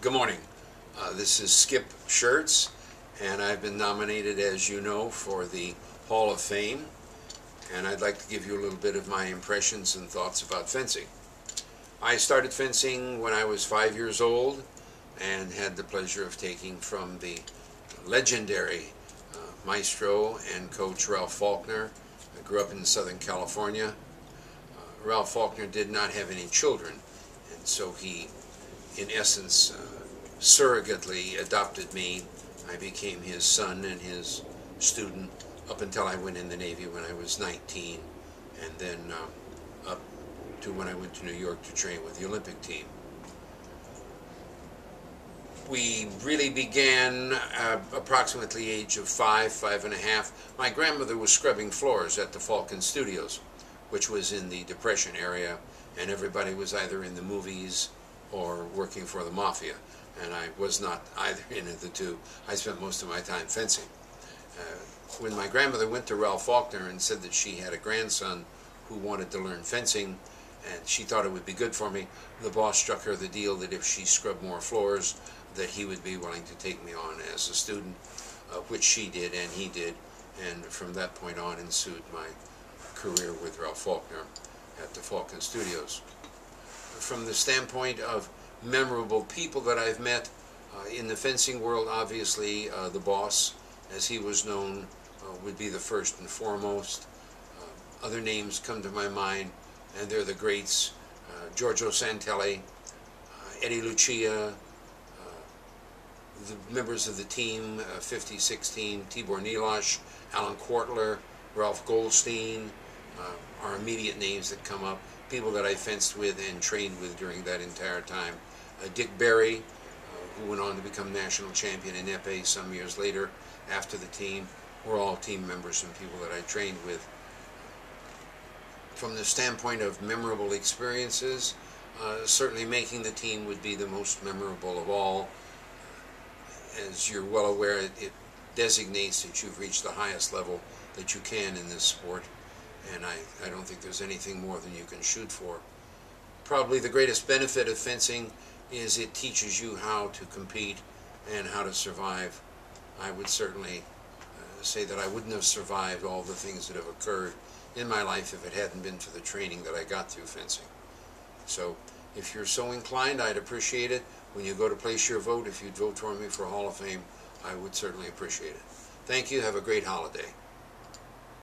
Good morning. This is Skip Shurtz, and I've been nominated, as you know, for the Hall of Fame, and I'd like to give you a little bit of my impressions and thoughts about fencing. I started fencing when I was 5 years old and had the pleasure of taking from the legendary maestro and coach Ralph Faulkner. I grew up in Southern California. Ralph Faulkner did not have any children, and so he, in essence, surrogately adopted me. I became his son and his student up until I went in the Navy when I was 19, and then up to when I went to New York to train with the Olympic team. We really began approximately age of 5 and a half. My grandmother was scrubbing floors at the Falcon Studios, which was in the Depression area, and everybody was either in the movies or working for the mafia, and I was not either in the two. I spent most of my time fencing. When my grandmother went to Ralph Faulkner and said that she had a grandson who wanted to learn fencing, and she thought it would be good for me, the boss struck her the deal that if she scrubbed more floors, that he would be willing to take me on as a student, which she did and he did, and from that point on ensued my career with Ralph Faulkner at the Falcon Studios. From the standpoint of memorable people that I've met in the fencing world, obviously the boss, as he was known, would be the first and foremost. Other names come to my mind, and they're the greats: Giorgio Santelli, Eddie Lucia, the members of the team, 50-16, Tibor Nilash, Alan Quartler, Ralph Goldstein, are immediate names that come up. People that I fenced with and trained with during that entire time. Dick Berry, who went on to become national champion in epee some years later after the team, were all team members and people that I trained with. From the standpoint of memorable experiences, certainly making the team would be the most memorable of all. As you're well aware, it designates that you've reached the highest level that you can in this sport, and I don't think there's anything more than you can shoot for. Probably the greatest benefit of fencing is it teaches you how to compete and how to survive. I would certainly say that I wouldn't have survived all the things that have occurred in my life if it hadn't been for the training that I got through fencing. So if you're so inclined, I'd appreciate it. When you go to place your vote, if you'd vote for me for Hall of Fame, I would certainly appreciate it. Thank you. Have a great holiday.